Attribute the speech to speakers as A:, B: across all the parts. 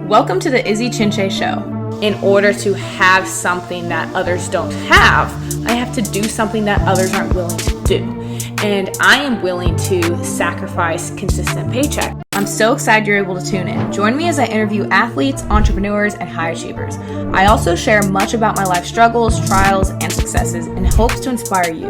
A: Welcome to the Izzy Chinche Show. In order to have something that others don't have, I have to do something that others aren't willing to do. And I am willing to sacrifice consistent paycheck. I'm so excited you're able to tune in. Join me as I interview athletes, entrepreneurs, and high achievers. I also share much about my life struggles, trials, and successes in hopes to inspire you.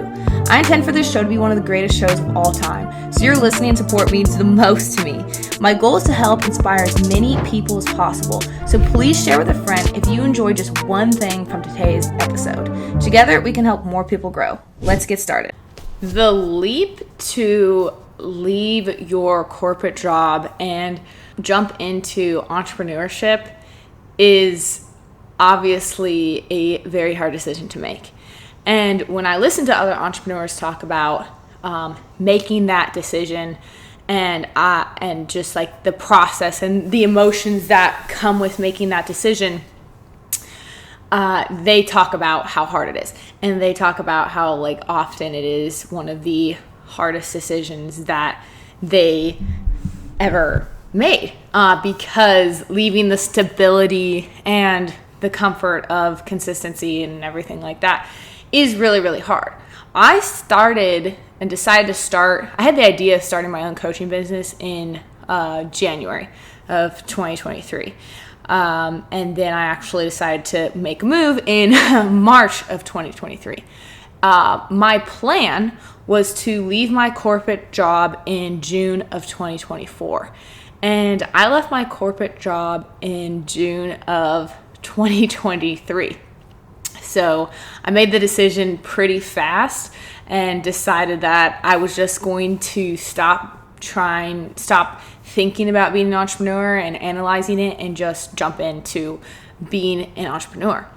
A: I intend for this show to be one of the greatest shows of all time, so your listening and support means the most to me. My goal is to help inspire as many people as possible, so please share with a friend if you enjoy just one thing from today's episode. Together, we can help more people grow. Let's get started. The leap to leave your corporate job and jump into entrepreneurship is obviously a very hard decision to make. And when I listen to other entrepreneurs talk about making that decision and just like the process and the emotions that come with making that decision, they talk about how hard it is. And they talk about how like often it is one of the hardest decisions that they ever made, because leaving the stability and the comfort of consistency and everything like that is really, really hard. I started and decided to start, I had the idea of starting my own coaching business in January of 2023. And then I actually decided to make a move in March of 2023. My plan was to leave my corporate job in June of 2024. And I left my corporate job in June of 2023. So I made the decision pretty fast and decided that I was just going to stop thinking about being an entrepreneur and analyzing it and just jump into being an entrepreneur.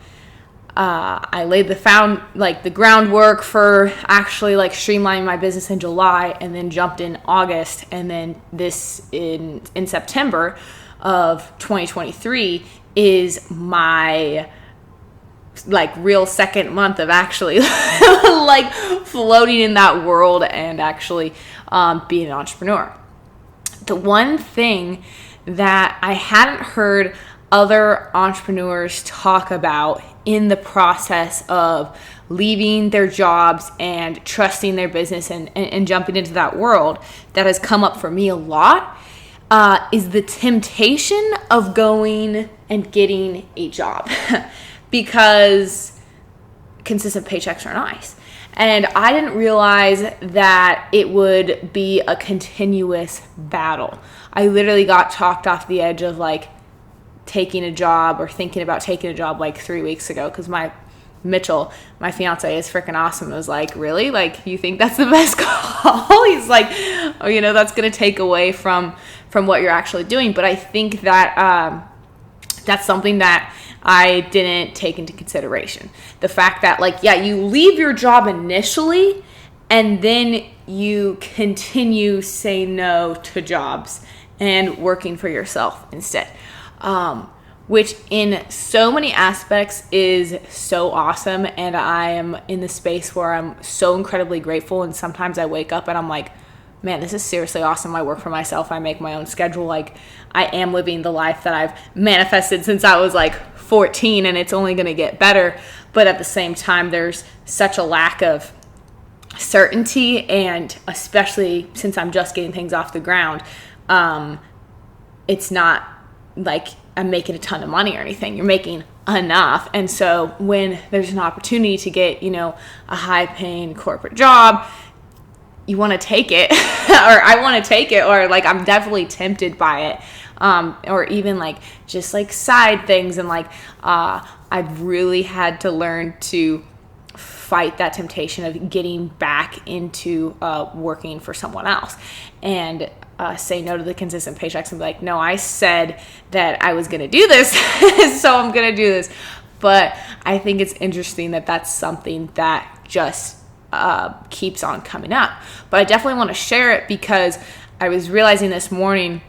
A: I laid the groundwork for actually like streamlining my business in July, and then jumped in August, and then this in September of 2023 is my like real second month of actually like floating in that world and actually being an entrepreneur. The one thing that I hadn't heard other entrepreneurs talk about in the process of leaving their jobs and trusting their business and jumping into that world that has come up for me a lot is the temptation of going and getting a job because consistent paychecks are nice. And I didn't realize that it would be a continuous battle. I literally got talked off the edge of like taking a job or thinking about taking a job like 3 weeks ago, because Mitchell, my fiance, is freaking awesome. I was like, really? Like, you think that's the best call? He's like, oh, that's going to take away from what you're actually doing. But I think that that's something that I didn't take into consideration. The fact that like, yeah, you leave your job initially and then you continue saying no to jobs and working for yourself instead. Which in so many aspects is so awesome. And I am in the space where I'm so incredibly grateful. And sometimes I wake up and I'm like, man, this is seriously awesome. I work for myself. I make my own schedule. Like, I am living the life that I've manifested since I was like 14, and it's only going to get better. But at the same time, there's such a lack of certainty, and especially since I'm just getting things off the ground, it's not like I'm making a ton of money or anything. You're making enough. And so when there's an opportunity to get, a high paying corporate job, you want to take it, or I want to take it, or like I'm definitely tempted by it, or even like just like side things. And like I've really had to learn to fight that temptation of getting back into working for someone else and say no to the consistent paychecks and be like, no, I said that I was going to do this, so I'm going to do this. But I think it's interesting that that's something that just keeps on coming up. But I definitely want to share it because I was realizing this morning,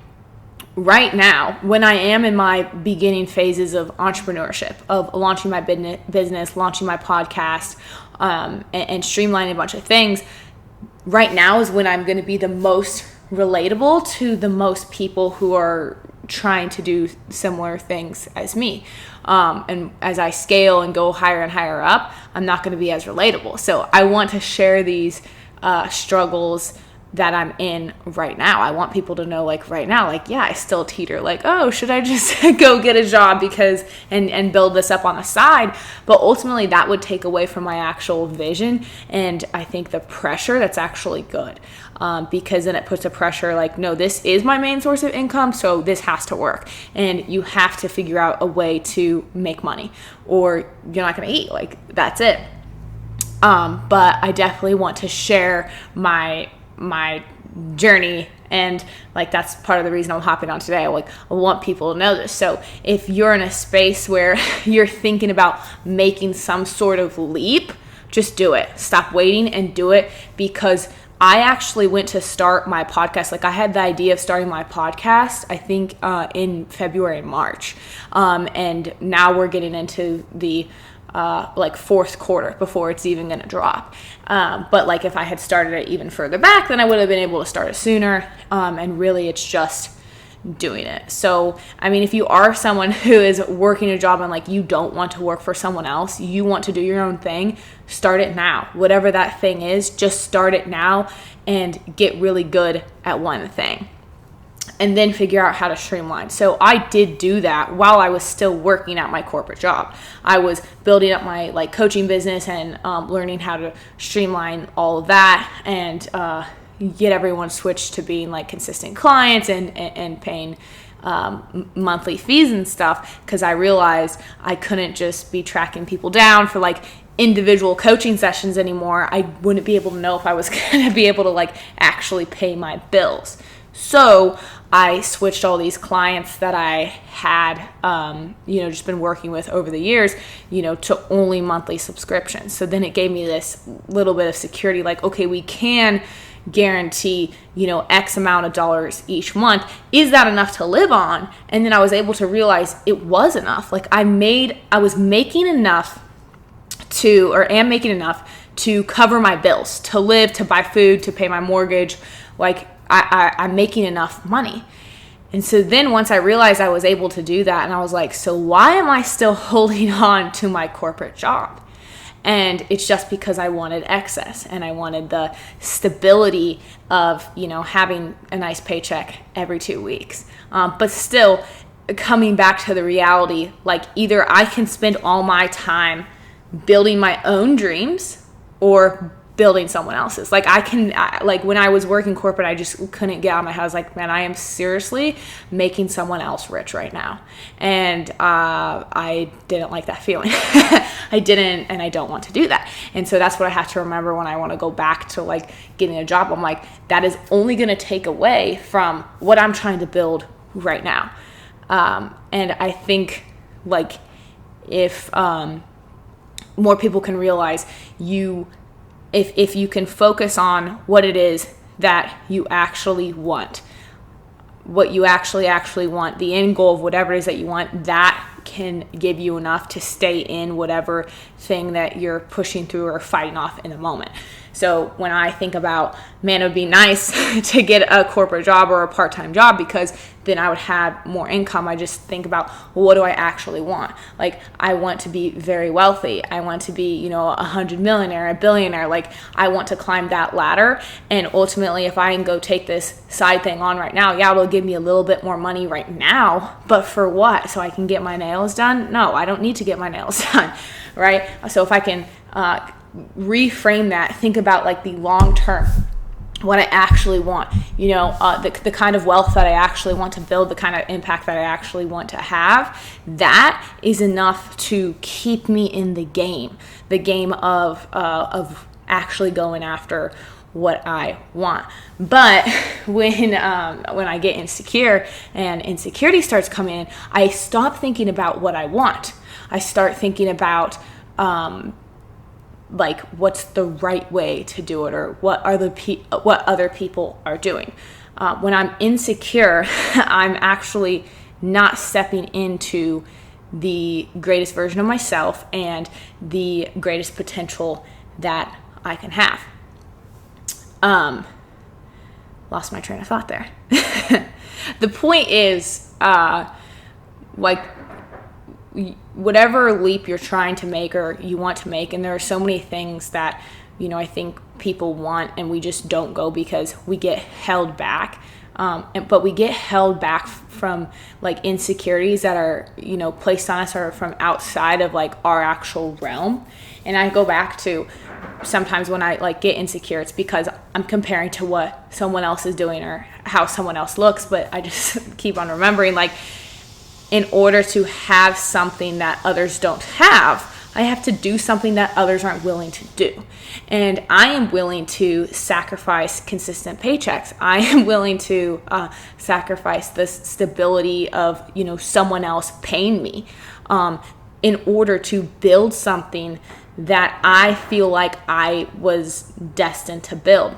A: right now, when I am in my beginning phases of entrepreneurship, of launching my business, launching my podcast, and streamlining a bunch of things, right now is when I'm going to be the most relatable to the most people who are trying to do similar things as me. And as I scale and go higher and higher up, I'm not going to be as relatable. So I want to share these struggles that I'm in right now. I want people to know, like, right now, like, yeah, I still teeter, like, oh, should I just go get a job because and build this up on the side? But ultimately that would take away from my actual vision, and I think the pressure that's actually good, because then it puts a pressure like, no, this is my main source of income, so this has to work, and you have to figure out a way to make money or you're not going to eat. Like, that's it. But I definitely want to share my journey, and like, that's part of the reason I'm hopping on today. I want people to know this. So if you're in a space where you're thinking about making some sort of leap, just do it. Stop waiting and do it, because I actually went to start my podcast. Like, I had the idea of starting my podcast, I think, in February and March. And now we're getting into the like fourth quarter before it's even going to drop. But like, if I had started it even further back, then I would have been able to start it sooner. And really, it's just doing it. So, I mean, if you are someone who is working a job and like, you don't want to work for someone else, you want to do your own thing, start it now. Whatever that thing is, just start it now and get really good at one thing, and then figure out how to streamline. So I did do that while I was still working at my corporate job. I was building up my like coaching business and learning how to streamline all of that, and get everyone switched to being like consistent clients and paying monthly fees and stuff, because I realized I couldn't just be tracking people down for like individual coaching sessions anymore. I wouldn't be able to know if I was going to be able to like actually pay my bills. So I switched all these clients that I had, just been working with over the years, to only monthly subscriptions. So then it gave me this little bit of security, like, okay, we can guarantee, X amount of dollars each month. Is that enough to live on? And then I was able to realize it was enough. Like, I was making enough am making enough to cover my bills, to live, to buy food, to pay my mortgage. Like, I'm making enough money. And so then once I realized I was able to do that, and I was like, so why am I still holding on to my corporate job? And it's just because I wanted excess, and I wanted the stability of, having a nice paycheck every 2 weeks. But still coming back to the reality, like, either I can spend all my time building my own dreams or building someone else's. Like, when I was working corporate, I just couldn't get out of my head. I was like, man, I am seriously making someone else rich right now. And I didn't like that feeling. I didn't, and I don't want to do that. And so that's what I have to remember when I want to go back to like getting a job. I'm like, that is only going to take away from what I'm trying to build right now. And I think, like, if more people can realize if you can focus on what it is that you actually want, what you actually want, the end goal of whatever it is that you want, that can give you enough to stay in whatever thing that you're pushing through or fighting off in the moment. So when I think about, man, it would be nice to get a corporate job or a part-time job, because then I would have more income. I just think about, well, what do I actually want? Like, I want to be very wealthy. I want to be, a 100 millionaire, a billionaire. Like, I want to climb that ladder. And ultimately, if I can go take this side thing on right now, yeah, it'll give me a little bit more money right now. But for what? So I can get my nails done? No, I don't need to get my nails done, right? So if I can reframe that, think about like the long term, what I actually want, the kind of wealth that I actually want to build, the kind of impact that I actually want to have, that is enough to keep me in the game of actually going after what I want. But when I get insecure and insecurity starts coming in, I stop thinking about what I want. I start thinking about like, what's the right way to do it, or what other people are doing. When I'm insecure, I'm actually not stepping into the greatest version of myself and the greatest potential that I can have. lost my train of thought there. The point is, whatever leap you're trying to make or you want to make, and there are so many things that, I think people want and we just don't go because we get held back. But we get held back from like insecurities that are, placed on us or from outside of like our actual realm. And I go back to sometimes when I like get insecure, it's because I'm comparing to what someone else is doing or how someone else looks. But I just keep on remembering, like, in order to have something that others don't have, I have to do something that others aren't willing to do. And I am willing to sacrifice consistent paychecks. I am willing to sacrifice the stability of, someone else paying me in order to build something that I feel like I was destined to build.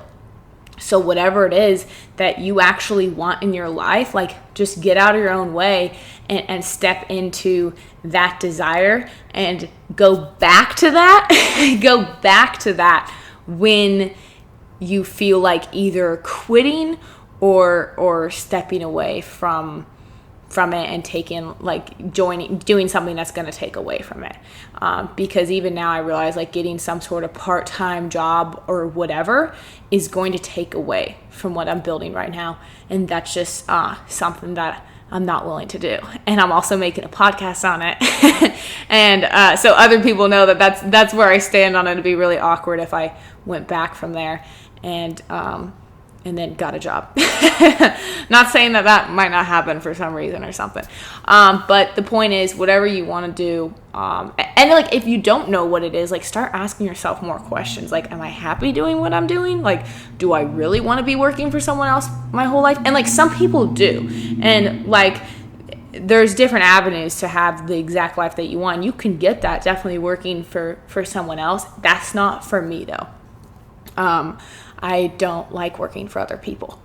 A: So whatever it is that you actually want in your life, like, just get out of your own way and step into that desire and go back to that. Go back to that when you feel like either quitting or stepping away from it and taking, like, doing something that's going to take away from it. Because even now I realize, like, getting some sort of part-time job or whatever is going to take away from what I'm building right now. And that's just something that I'm not willing to do. And I'm also making a podcast on it. And so other people know that that's where I stand on it. It'd be really awkward if I went back from there and then got a job. Not saying that might not happen for some reason or something. But the point is, whatever you want to do, and like, if you don't know what it is, like, start asking yourself more questions. Like, am I happy doing what I'm doing? Like, do I really want to be working for someone else my whole life? And like, some people do. And like, there's different avenues to have the exact life that you want. You can get that definitely working for someone else. That's not for me though. I don't like working for other people.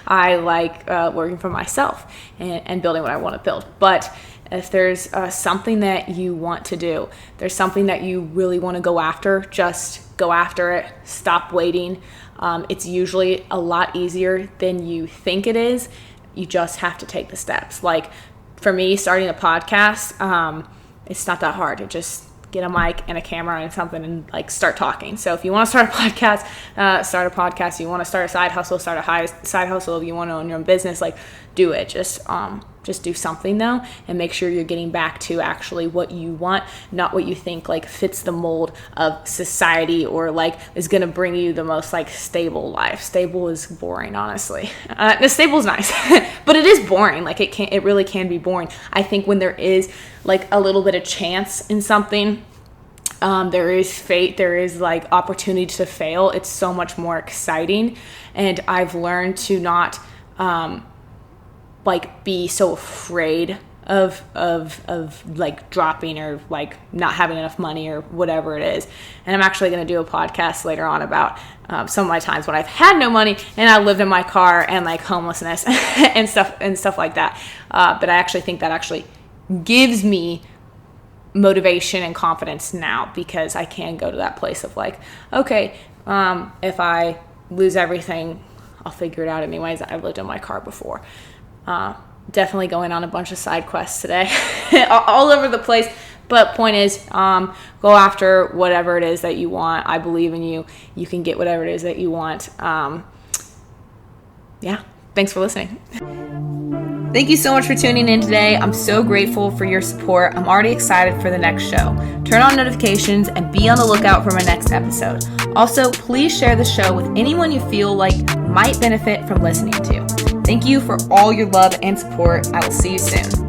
A: I like working for myself and building what I want to build. But if there's something that you want to do, there's something that you really want to go after, just go after it. Stop waiting. It's usually a lot easier than you think it is. You just have to take the steps. Like, for me, starting a podcast, it's not that hard. It just get a mic and a camera and something and like start talking. So if you want to start a podcast, start a podcast. You want to start a side hustle, start a side hustle. If you want to own your own business, like, do it. Just do something though, and make sure you're getting back to actually what you want, not what you think like fits the mold of society or like is going to bring you the most like stable life. Stable is boring, honestly. Stable is nice, but it is boring. Like, it really can be boring. I think when there is like a little bit of chance in something, there is fate, there is like opportunity to fail. It's so much more exciting. And I've learned to not, like, be so afraid of like dropping or like not having enough money or whatever it is. And I'm actually going to do a podcast later on about some of my times when I've had no money and I lived in my car and like homelessness and stuff like that. But I actually think that actually gives me motivation and confidence now, because I can go to that place of like, okay, if I lose everything, I'll figure it out anyways. I've lived in my car before. Definitely going on a bunch of side quests today, all over the place. But point is, go after whatever it is that you want. I believe in you. You can get whatever it is that you want. Yeah. Thanks for listening. Thank you so much for tuning in today. I'm so grateful for your support. I'm already excited for the next show. Turn on notifications and be on the lookout for my next episode. Also, please share the show with anyone you feel like might benefit from listening to. Thank you for all your love and support. I will see you soon.